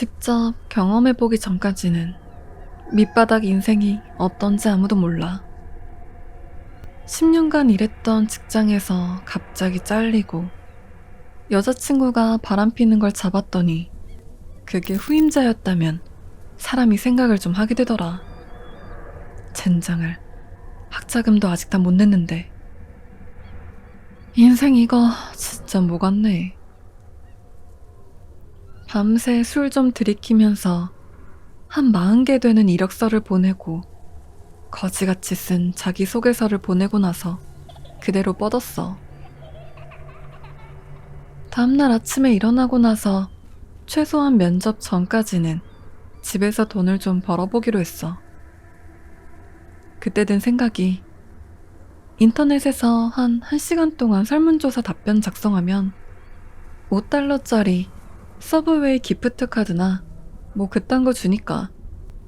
직접 경험해보기 전까지는 밑바닥 인생이 어떤지 아무도 몰라. 10년간 일했던 직장에서 갑자기 잘리고 여자친구가 바람피는 걸 잡았더니 그게 후임자였다면 사람이 생각을 좀 하게 되더라. 젠장을, 학자금도 아직 다 못 냈는데. 인생 이거 진짜 뭐 같네. 밤새 술 좀 들이키면서 한 40개 되는 이력서를 보내고 거지같이 쓴 자기소개서를 보내고 나서 그대로 뻗었어. 다음날 아침에 일어나고 나서 최소한 면접 전까지는 집에서 돈을 좀 벌어보기로 했어. 그때 든 생각이, 인터넷에서 한 1시간 동안 설문조사 답변 작성하면 $5짜리 서브웨이 기프트 카드나 뭐 그딴 거 주니까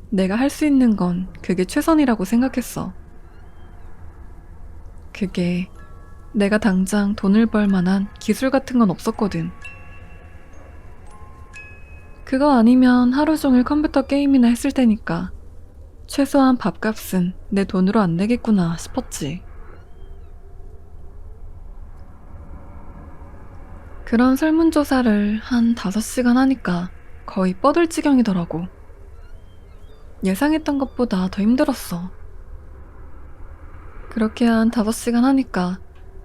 내가 할 수 있는 건 그게 최선이라고 생각했어. 그게 내가 당장 돈을 벌 만한 기술 같은 건 없었거든. 그거 아니면 하루 종일 컴퓨터 게임이나 했을 테니까 최소한 밥값은 내 돈으로 안 내겠구나 싶었지. 그런 설문조사를 한 5시간 하니까 거의 뻗을 지경이더라고. 예상했던 것보다 더 힘들었어. 그렇게 한 5시간 하니까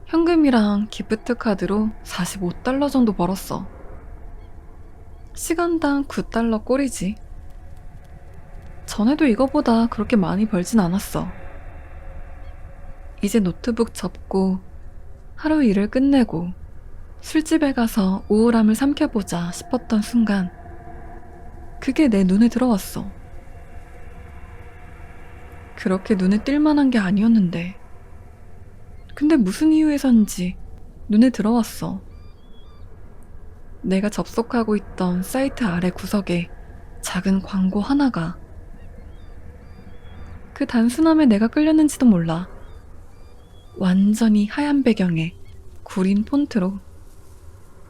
현금이랑 기프트 카드로 $45 정도 벌었어. 시간당 $9 꼴이지. 전에도 이거보다 그렇게 많이 벌진 않았어. 이제 노트북 접고 하루 일을 끝내고 술집에 가서 우울함을 삼켜보자 싶었던 순간 그게 내 눈에 들어왔어. 그렇게 눈에 띌 만한 게 아니었는데 근데 무슨 이유에선지 눈에 들어왔어. 내가 접속하고 있던 사이트 아래 구석에 작은 광고 하나가. 그 단순함에 내가 끌렸는지도 몰라. 완전히 하얀 배경에 구린 폰트로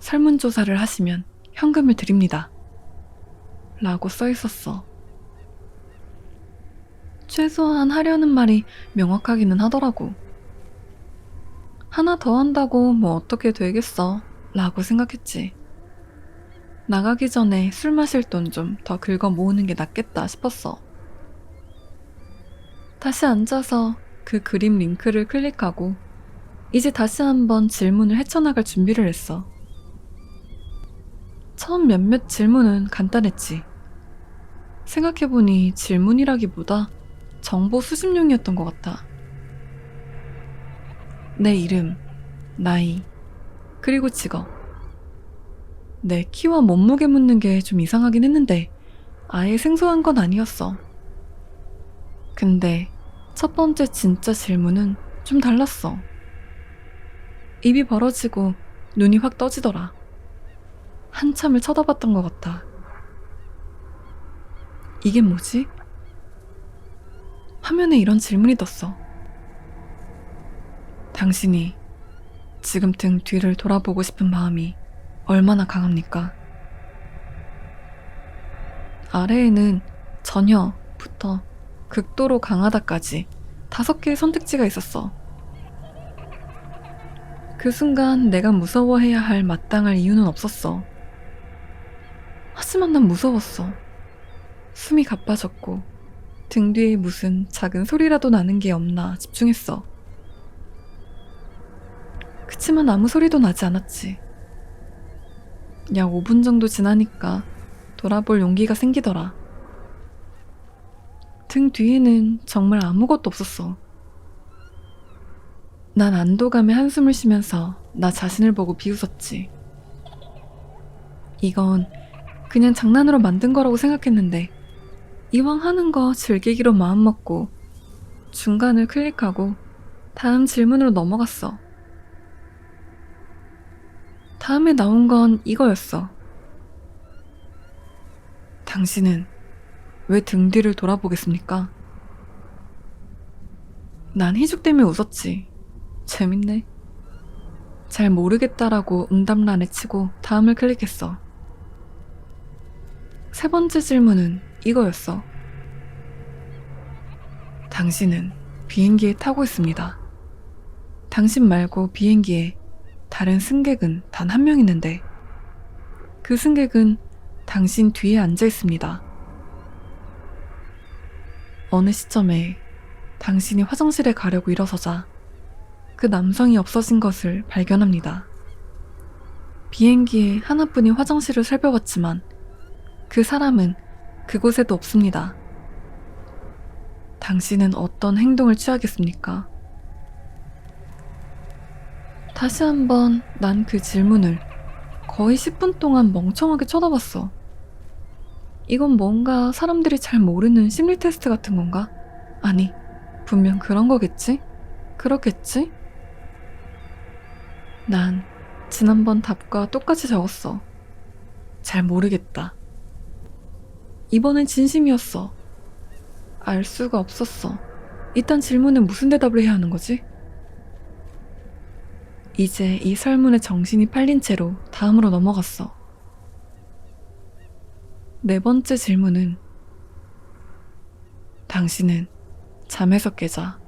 설문조사를 하시면 현금을 드립니다 라고 써있었어. 최소한 하려는 말이 명확하기는 하더라고. 하나 더 한다고 뭐 어떻게 되겠어 라고 생각했지. 나가기 전에 술 마실 돈 좀 더 긁어 모으는 게 낫겠다 싶었어. 다시 앉아서 그 그림 링크를 클릭하고 이제 다시 한번 질문을 헤쳐나갈 준비를 했어. 처음 몇몇 질문은 간단했지. 생각해보니 질문이라기보다 정보 수집용이었던 것 같다. 내 이름, 나이, 그리고 직업. 내 키와 몸무게 묻는 게 좀 이상하긴 했는데 아예 생소한 건 아니었어. 근데 첫 번째 진짜 질문은 좀 달랐어. 입이 벌어지고 눈이 확 떠지더라. 한참을 쳐다봤던 것 같다. 이게 뭐지? 화면에 이런 질문이 떴어. 당신이 지금 등 뒤를 돌아보고 싶은 마음이 얼마나 강합니까? 아래에는 전혀부터 극도로 강하다까지 5개의 선택지가 있었어. 그 순간 내가 무서워해야 할 마땅할 이유는 없었어. 하지만 난 무서웠어. 숨이 가빠졌고 등 뒤에 무슨 작은 소리라도 나는 게 없나 집중했어. 그치만 아무 소리도 나지 않았지. 약 5분 정도 지나니까 돌아볼 용기가 생기더라. 등 뒤에는 정말 아무것도 없었어. 난 안도감에 한숨을 쉬면서 나 자신을 보고 비웃었지. 이건 그냥 장난으로 만든 거라고 생각했는데 이왕 하는 거 즐기기로 마음먹고 중간을 클릭하고 다음 질문으로 넘어갔어. 다음에 나온 건 이거였어. 당신은 왜 등 뒤를 돌아보겠습니까? 난 희죽대며 웃었지. 재밌네. 잘 모르겠다라고 응답란에 치고 다음을 클릭했어. 세 번째 질문은 이거였어. 당신은 비행기에 타고 있습니다. 당신 말고 비행기에 다른 승객은 단 한 명 있는데 그 승객은 당신 뒤에 앉아 있습니다. 어느 시점에 당신이 화장실에 가려고 일어서자 그 남성이 없어진 것을 발견합니다. 비행기에 하나뿐인 화장실을 살펴봤지만 그 사람은 그곳에도 없습니다. 당신은 어떤 행동을 취하겠습니까? 다시 한번 난 그 질문을 거의 10분 동안 멍청하게 쳐다봤어. 이건 뭔가 사람들이 잘 모르는 심리 테스트 같은 건가? 아니, 분명 그런 거겠지? 그렇겠지? 난 지난번 답과 똑같이 적었어. 잘 모르겠다. 이번엔 진심이었어. 알 수가 없었어. 이딴 질문에 무슨 대답을 해야 하는 거지? 이제 이 설문에 정신이 팔린 채로 다음으로 넘어갔어. 네 번째 질문은 당신은 잠에서 깨자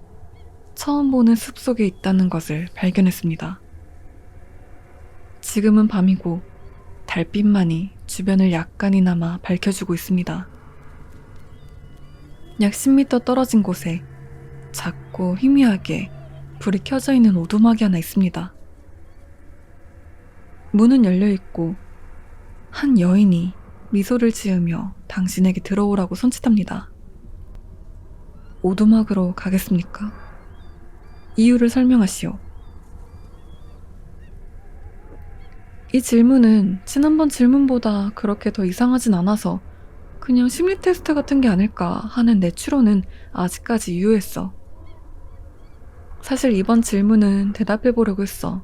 처음 보는 숲속에 있다는 것을 발견했습니다. 지금은 밤이고 달빛만이 주변을 약간이나마 밝혀주고 있습니다. 약 10m 떨어진 곳에 작고 희미하게 불이 켜져 있는 오두막이 하나 있습니다. 문은 열려있고 한 여인이 미소를 지으며 당신에게 들어오라고 손짓합니다. 오두막으로 가겠습니까? 이유를 설명하시오. 이 질문은 지난번 질문보다 그렇게 더 이상하진 않아서 그냥 심리 테스트 같은 게 아닐까 하는 내 추론은 아직까지 유효했어. 사실 이번 질문은 대답해보려고 했어.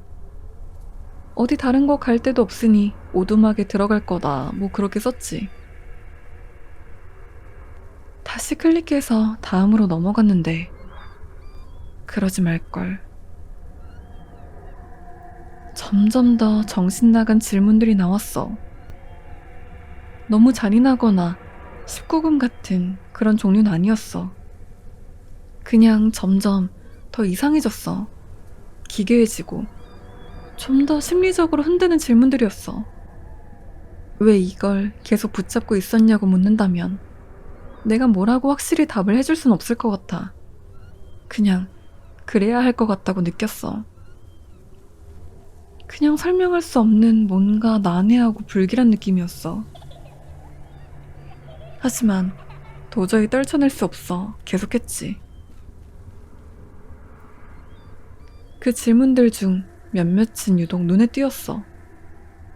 어디 다른 거 갈 데도 없으니 오두막에 들어갈 거다 뭐 그렇게 썼지. 다시 클릭해서 다음으로 넘어갔는데 그러지 말걸. 점점 더 정신 나간 질문들이 나왔어. 너무 잔인하거나 19금 같은 그런 종류는 아니었어. 그냥 점점 더 이상해졌어. 기괴해지고 좀 더 심리적으로 흔드는 질문들이었어. 왜 이걸 계속 붙잡고 있었냐고 묻는다면 내가 뭐라고 확실히 답을 해줄 순 없을 것 같아. 그냥 그래야 할 것 같다고 느꼈어. 그냥 설명할 수 없는 뭔가 난해하고 불길한 느낌이었어. 하지만 도저히 떨쳐낼 수 없어 계속했지. 그 질문들 중 몇몇은 유독 눈에 띄었어.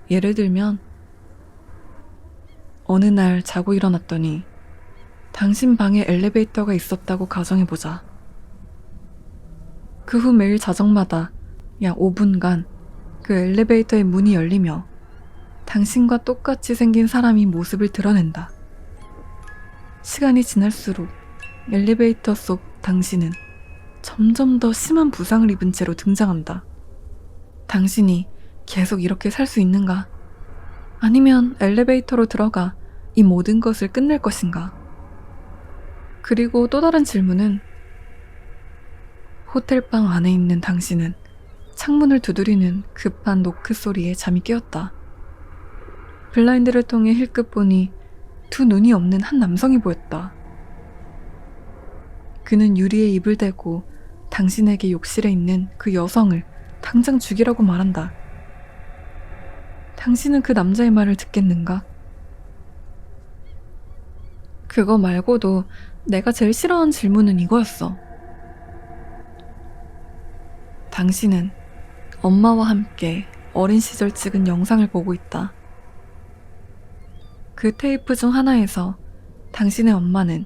예를 들면 어느 날 자고 일어났더니 당신 방에 엘리베이터가 있었다고 가정해보자. 그 후 매일 자정마다 약 5분간 그 엘리베이터의 문이 열리며 당신과 똑같이 생긴 사람이 모습을 드러낸다. 시간이 지날수록 엘리베이터 속 당신은 점점 더 심한 부상을 입은 채로 등장한다. 당신이 계속 이렇게 살 수 있는가? 아니면 엘리베이터로 들어가 이 모든 것을 끝낼 것인가? 그리고 또 다른 질문은 호텔방 안에 있는 당신은 창문을 두드리는 급한 노크 소리에 잠이 깨었다. 블라인드를 통해 힐끗 보니 두 눈이 없는 한 남성이 보였다. 그는 유리에 입을 대고 당신에게 욕실에 있는 그 여성을 당장 죽이라고 말한다. 당신은 그 남자의 말을 듣겠는가? 그거 말고도 내가 제일 싫어하는 질문은 이거였어. 당신은 엄마와 함께 어린 시절 찍은 영상을 보고 있다. 그 테이프 중 하나에서 당신의 엄마는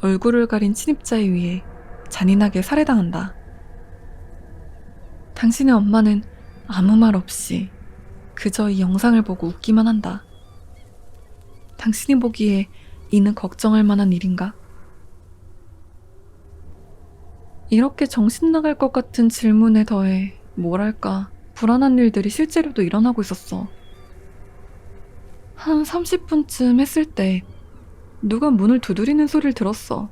얼굴을 가린 침입자에 의해 잔인하게 살해당한다. 당신의 엄마는 아무 말 없이 그저 이 영상을 보고 웃기만 한다. 당신이 보기에 이는 걱정할 만한 일인가? 이렇게 정신 나갈 것 같은 질문에 더해 뭐랄까 불안한 일들이 실제로도 일어나고 있었어. 한 30분쯤 했을 때 누가 문을 두드리는 소리를 들었어.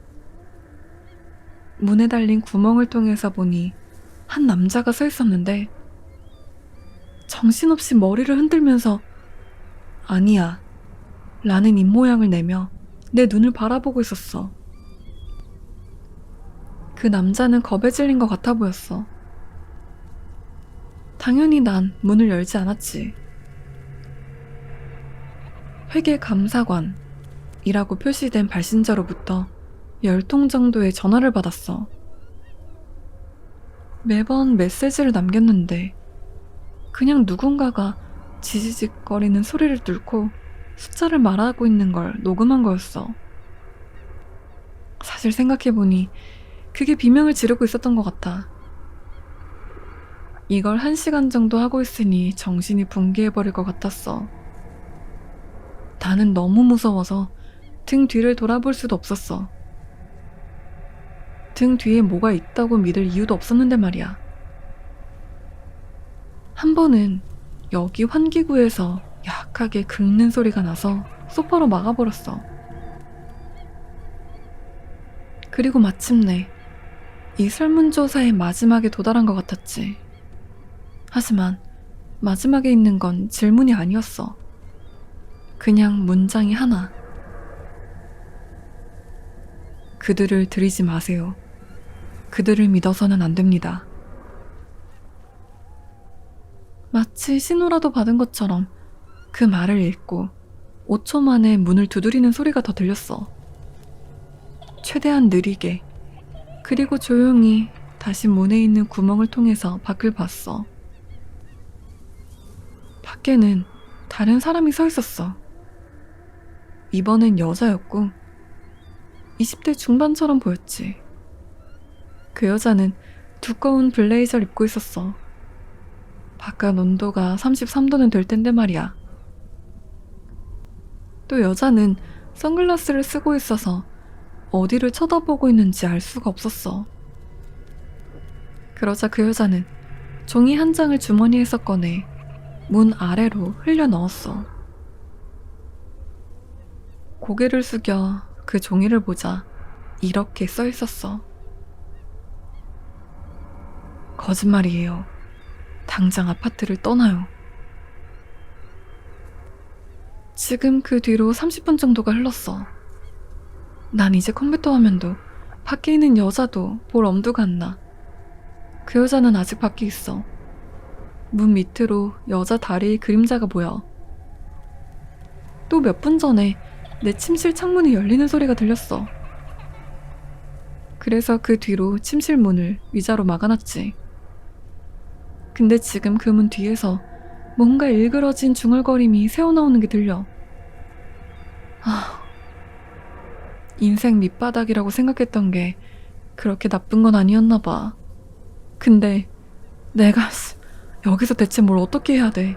문에 달린 구멍을 통해서 보니 한 남자가 서 있었는데 정신없이 머리를 흔들면서 아니야 라는 입모양을 내며 내 눈을 바라보고 있었어. 그 남자는 겁에 질린 것 같아 보였어. 당연히 난 문을 열지 않았지. 회계 감사관이라고 표시된 발신자로부터 10통 정도의 전화를 받았어. 매번 메시지를 남겼는데 그냥 누군가가 지지직거리는 소리를 뚫고 숫자를 말하고 있는 걸 녹음한 거였어. 사실 생각해보니 그게 비명을 지르고 있었던 것 같아. 이걸 1시간 정도 하고 있으니 정신이 붕괴해버릴 것 같았어. 나는 너무 무서워서 등 뒤를 돌아볼 수도 없었어. 등 뒤에 뭐가 있다고 믿을 이유도 없었는데 말이야. 한 번은 여기 환기구에서 약하게 긁는 소리가 나서 소파로 막아버렸어. 그리고 마침내 이 설문조사의 마지막에 도달한 것 같았지. 하지만 마지막에 있는 건 질문이 아니었어. 그냥 문장이 하나. 그들을 들이지 마세요. 그들을 믿어서는 안 됩니다. 마치 신호라도 받은 것처럼 그 말을 읽고 5초 만에 문을 두드리는 소리가 더 들렸어. 최대한 느리게, 그리고 조용히 다시 문에 있는 구멍을 통해서 밖을 봤어. 밖에는 다른 사람이 서 있었어. 이번엔 여자였고 20대 중반처럼 보였지. 그 여자는 두꺼운 블레이저를 입고 있었어. 바깥 온도가 33도는 될 텐데 말이야. 또 여자는 선글라스를 쓰고 있어서 어디를 쳐다보고 있는지 알 수가 없었어. 그러자 그 여자는 종이 한 장을 주머니에서 꺼내 문 아래로 흘려 넣었어. 고개를 숙여 그 종이를 보자 이렇게 써 있었어. 거짓말이에요. 당장 아파트를 떠나요. 지금 그 뒤로 30분 정도가 흘렀어. 난 이제 컴퓨터 화면도 밖에 있는 여자도 볼 엄두가 안 나. 그 여자는 아직 밖에 있어. 문 밑으로 여자 다리의 그림자가 보여. 또 몇 분 전에 내 침실 창문이 열리는 소리가 들렸어. 그래서 그 뒤로 침실 문을 위자로 막아놨지. 근데 지금 그 문 뒤에서 뭔가 일그러진 중얼거림이 새어나오는 게 들려. 인생 밑바닥이라고 생각했던 게 그렇게 나쁜 건 아니었나 봐. 근데 내가 여기서 대체 뭘 어떻게 해야 돼?